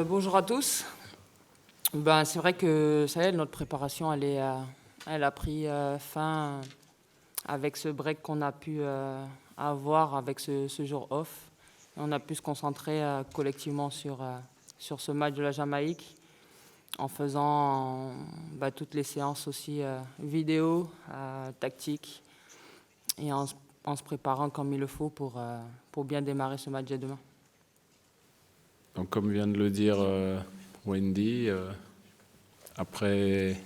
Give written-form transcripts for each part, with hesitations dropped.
Bonjour à tous. C'est vrai que ça y est, notre préparation, elle a pris fin avec ce break qu'on a pu avoir avec ce jour off. Et on a pu se concentrer collectivement sur ce match de la Jamaïque en faisant toutes les séances aussi vidéo, tactiques et en se préparant comme il le faut pour bien démarrer ce match de demain. Donc, comme vient de le dire Wendy, après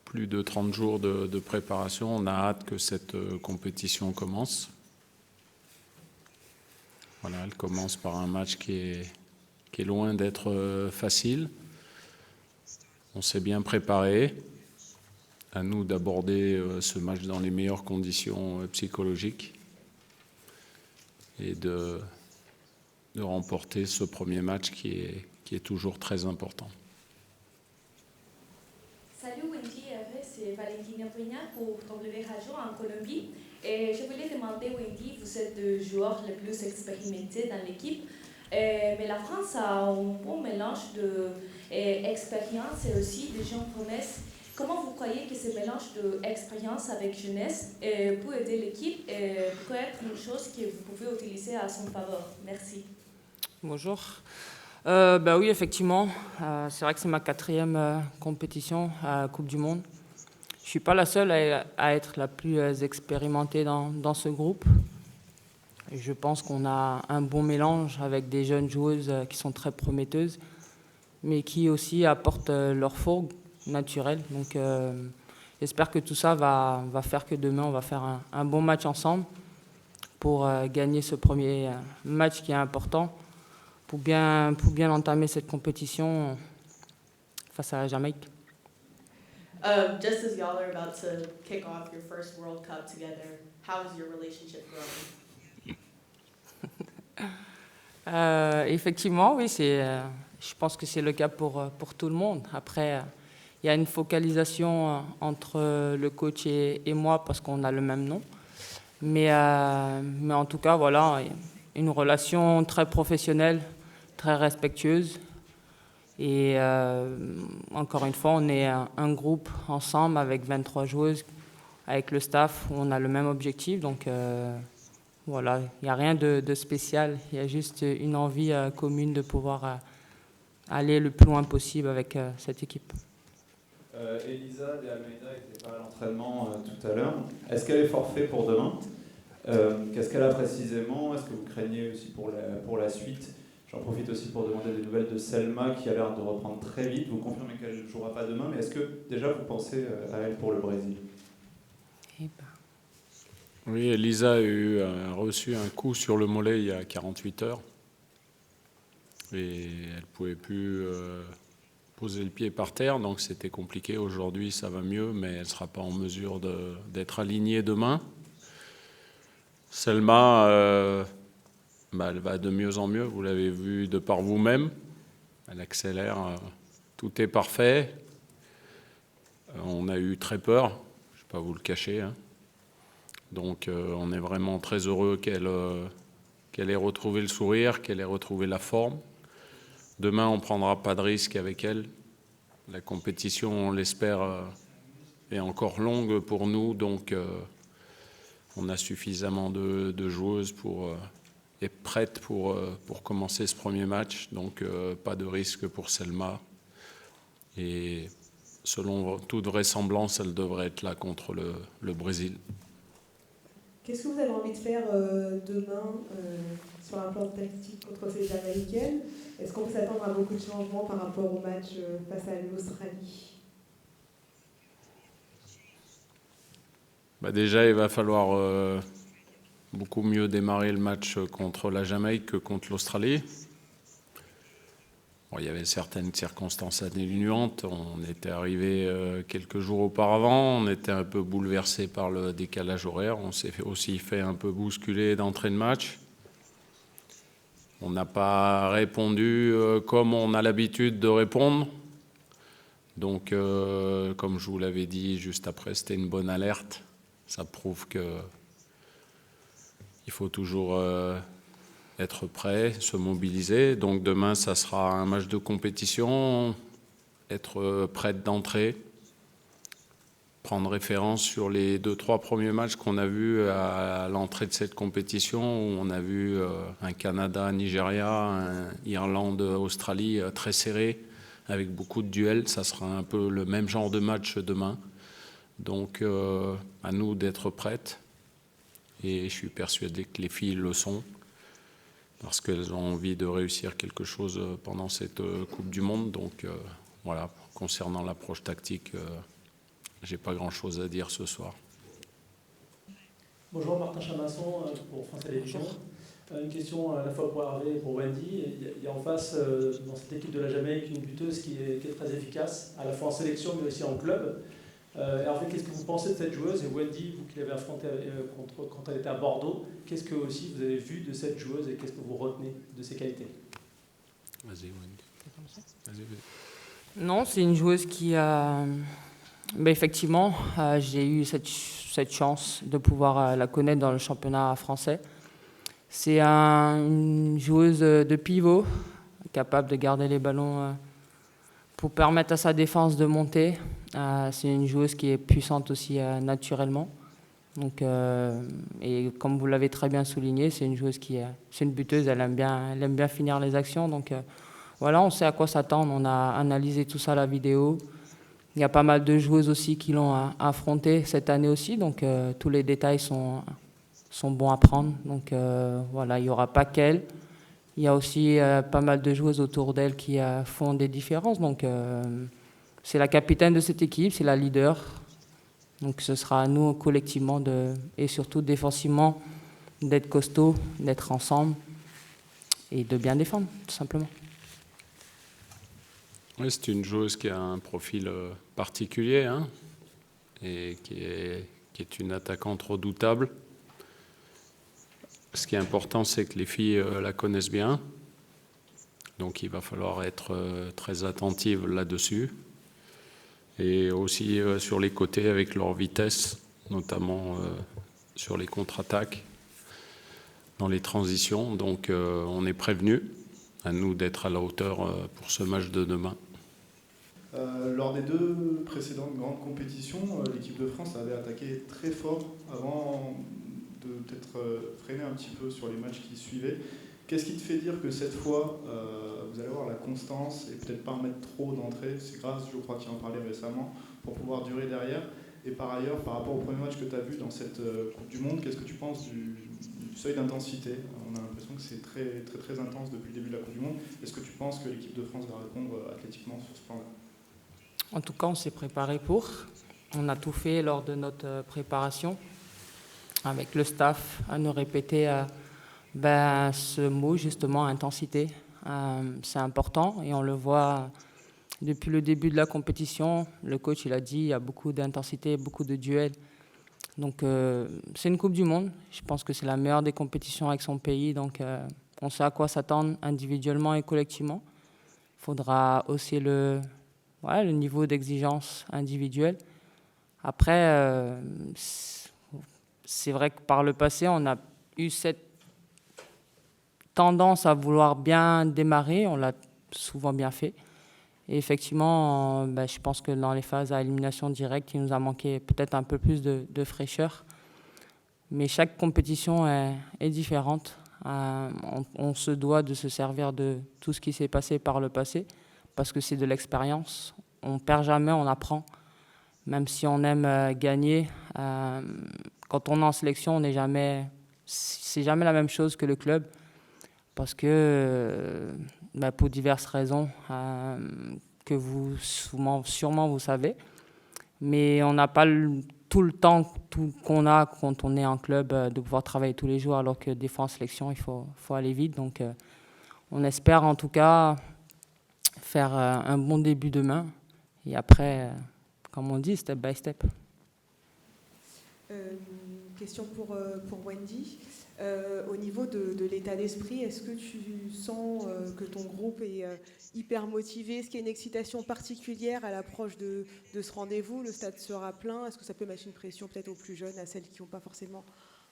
plus de 30 jours de préparation, on a hâte que cette compétition commence. Voilà, elle commence par un match qui est loin d'être facile. On s'est bien préparé. À nous d'aborder ce match dans les meilleures conditions psychologiques et de remporter ce premier match qui est toujours très important. Salut Wendy, c'est Valentina Peña pour W Radio en Colombie. Et je voulais demander, Wendy, vous êtes le joueur le plus expérimenté dans l'équipe, mais la France a un bon mélange d'expérience et aussi de jeunes promesses. Comment vous croyez que ce mélange d'expérience avec jeunesse peut aider l'équipe et peut être une chose que vous pouvez utiliser à son faveur? Merci. Bonjour. Oui, effectivement, c'est vrai que c'est ma 4e compétition à la Coupe du Monde. Je ne suis pas la seule à être la plus expérimentée dans ce groupe. Et je pense qu'on a un bon mélange avec des jeunes joueuses qui sont très prometteuses, mais qui aussi apportent leur fougue naturelle. Donc j'espère que tout ça va faire que demain, on va faire un bon match ensemble pour gagner ce premier match qui est important, pour bien entamer cette compétition face à la Jamaïque. Just as y'all are about to kick off your first World Cup together, how is your relationship growing? Effectivement, oui, je pense que c'est le cas pour tout le monde. Après, il y a une focalisation entre le coach et moi parce qu'on a le même nom. Mais en tout cas, voilà, une relation très professionnelle, très respectueuse. Et encore une fois, on est un groupe ensemble avec 23 joueuses, avec le staff, où on a le même objectif. Donc voilà, il n'y a rien de spécial. Il y a juste une envie commune de pouvoir aller le plus loin possible avec cette équipe. Elisa de Almeida n'était pas à l'entraînement tout à l'heure. Est-ce qu'elle est forfait pour demain? Qu'est-ce qu'elle a précisément? Est-ce que vous craignez aussi pour la suite? J'en profite aussi pour demander des nouvelles de Selma qui a l'air de reprendre très vite. Vous confirmez qu'elle ne jouera pas demain, mais est-ce que déjà vous pensez à elle pour le Brésil? Oui, Elisa a reçu un coup sur le mollet il y a 48 heures et elle ne pouvait plus poser le pied par terre, donc c'était compliqué. Aujourd'hui, ça va mieux, mais elle ne sera pas en mesure d'être alignée demain. Selma, elle va de mieux en mieux, vous l'avez vu de par vous-même. Elle accélère, tout est parfait. On a eu très peur, je ne vais pas vous le cacher. Hein. Donc on est vraiment très heureux qu'elle ait retrouvé le sourire, qu'elle ait retrouvé la forme. Demain, on ne prendra pas de risque avec elle. La compétition, on l'espère, est encore longue pour nous, donc on a suffisamment de joueuses et prêtes pour commencer ce premier match. Donc pas de risque pour Selma. Et selon toute vraisemblance, elle devrait être là contre le Brésil. Qu'est-ce que vous avez envie de faire demain sur un plan tactique contre ces Jamaïcaines? Est-ce qu'on peut s'attendre à beaucoup de changements par rapport au match face à l'Australie? Déjà, il va falloir beaucoup mieux démarrer le match contre la Jamaïque que contre l'Australie. Bon, il y avait certaines circonstances atténuantes. On était arrivé quelques jours auparavant. On était un peu bouleversé par le décalage horaire. On s'est aussi fait un peu bousculer d'entrée de match. On n'a pas répondu comme on a l'habitude de répondre. Donc, comme je vous l'avais dit juste après, c'était une bonne alerte. Ça prouve qu'il faut toujours être prêt, se mobiliser. Donc demain, ça sera un match de compétition, être prête d'entrée, prendre référence sur les 2-3 premiers matchs qu'on a vus à l'entrée de cette compétition, où on a vu un Canada-Nigeria, un Irlande-Australie très serré, avec beaucoup de duels. Ça sera un peu le même genre de match demain. Donc à nous d'être prêtes. Et je suis persuadé que les filles le sont, parce qu'elles ont envie de réussir quelque chose pendant cette Coupe du Monde. Donc voilà, concernant l'approche tactique, j'ai pas grand-chose à dire ce soir. Bonjour, Martin Chamasson pour France Télévisions. Une question à la fois pour Hervé et pour Wendy. Il y a en face, dans cette équipe de la Jamaïque, une buteuse qui est très efficace, à la fois en sélection mais aussi en club. Hervé, qu'est-ce que vous pensez de cette joueuse? Et Wendy, vous qui l'avez affrontée quand elle était à Bordeaux, qu'est-ce que aussi vous avez vu de cette joueuse et qu'est-ce que vous retenez de ses qualités? Vas-y, Wendy. Vas-y. Non, c'est une joueuse qui a... effectivement, j'ai eu cette chance de pouvoir la connaître dans le championnat français. C'est une joueuse de pivot, capable de garder les ballons pour permettre à sa défense de monter. C'est une joueuse qui est puissante aussi naturellement. Donc, et comme vous l'avez très bien souligné, c'est une joueuse c'est une buteuse, elle aime bien finir les actions. Donc voilà, on sait à quoi s'attendre. On a analysé tout ça à la vidéo. Il y a pas mal de joueuses aussi qui l'ont affrontée cette année aussi, donc tous les détails sont bons à prendre. Donc voilà, il n'y aura pas qu'elle. Il y a aussi pas mal de joueuses autour d'elle qui font des différences. Donc c'est la capitaine de cette équipe, c'est la leader. Donc ce sera à nous collectivement et surtout défensivement d'être costaud, d'être ensemble et de bien défendre, tout simplement. Oui, c'est une joueuse qui a un profil particulier, hein, et qui est une attaquante redoutable. Ce qui est important, c'est que les filles la connaissent bien. Donc il va falloir être très attentive là-dessus. Et aussi sur les côtés avec leur vitesse, notamment sur les contre-attaques, dans les transitions. Donc on est prévenus, à nous d'être à la hauteur pour ce match de demain. Lors des 2 précédentes grandes compétitions, l'équipe de France avait attaqué très fort avant de peut-être freiner un petit peu sur les matchs qui suivaient. Qu'est-ce qui te fait dire que cette fois, vous allez avoir la constance et peut-être pas en mettre trop d'entrées? C'est Grace, je crois, qui en parlait récemment, pour pouvoir durer derrière. Et par ailleurs, par rapport au premier match que tu as vu dans cette Coupe du Monde, qu'est-ce que tu penses du seuil d'intensité? On a l'impression que c'est très, très, très intense depuis le début de la Coupe du Monde. Est-ce que tu penses que l'équipe de France va répondre athlétiquement sur ce plan-là? En tout cas, on s'est préparé pour. On a tout fait lors de notre préparation avec le staff à nous répéter ce mot, justement, intensité. C'est important et on le voit depuis le début de la compétition. Le coach, il a dit, il y a beaucoup d'intensité, beaucoup de duels. Donc, c'est une Coupe du Monde. Je pense que c'est la meilleure des compétitions avec son pays. Donc, on sait à quoi s'attendre individuellement et collectivement. Il faudra hausser le niveau d'exigence individuelle. Après, c'est vrai que par le passé, on a eu cette tendance à vouloir bien démarrer. On l'a souvent bien fait. Et effectivement, je pense que dans les phases à élimination directe, il nous a manqué peut-être un peu plus de fraîcheur. Mais chaque compétition est différente. On se doit de se servir de tout ce qui s'est passé par le passé, parce que c'est de l'expérience. On ne perd jamais, on apprend. Même si on aime gagner, quand on est en sélection, c'est jamais la même chose que le club, parce que pour diverses raisons que vous sûrement vous savez, mais on n'a pas tout le temps qu'on a quand on est en club de pouvoir travailler tous les jours, alors que des fois en sélection il faut aller vite. Donc on espère en tout cas faire un bon début demain et après, comme on dit, step by step. Question pour Wendy. Au niveau de l'état d'esprit, est-ce que tu sens que ton groupe est hyper motivé? Est-ce qu'il y a une excitation particulière à l'approche de ce rendez-vous? Le stade sera plein. Est-ce que ça peut mettre une pression peut-être aux plus jeunes, à celles qui n'ont pas forcément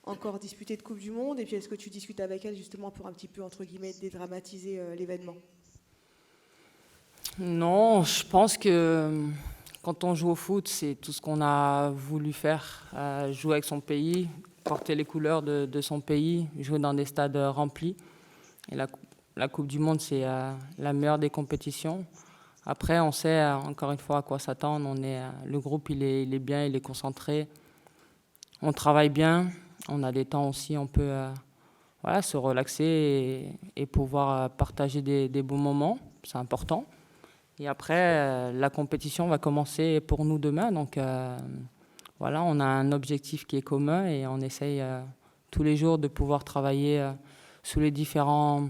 encore disputé de Coupe du Monde? Et puis est-ce que tu discutes avec elles justement pour un petit peu, entre guillemets, dédramatiser l'événement? Non, je pense que quand on joue au foot, c'est tout ce qu'on a voulu faire. Jouer avec son pays, porter les couleurs de son pays, jouer dans des stades remplis. Et la Coupe du Monde, c'est la meilleure des compétitions. Après, on sait encore une fois à quoi s'attendre. Le groupe, il est bien, il est concentré. On travaille bien. On a des temps aussi, on peut se relaxer et pouvoir partager des bons moments. C'est important. Et après, la compétition va commencer pour nous demain. Donc on a un objectif qui est commun et on essaye tous les jours de pouvoir travailler sous les différents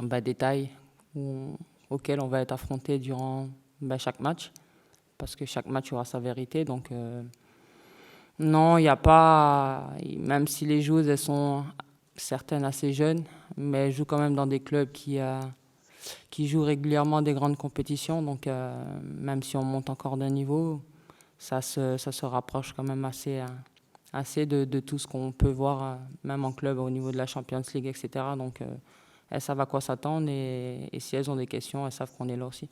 détails auxquels on va être affronté durant chaque match. Parce que chaque match aura sa vérité. Donc non, il n'y a pas... Même si les joueuses, elles sont certaines assez jeunes, mais elles jouent quand même dans des clubs qui jouent régulièrement des grandes compétitions. Donc même si on monte encore d'un niveau, ça se rapproche quand même assez de tout ce qu'on peut voir, même en club au niveau de la Champions League, etc. Donc elles savent à quoi s'attendre et si elles ont des questions, elles savent qu'on est là aussi.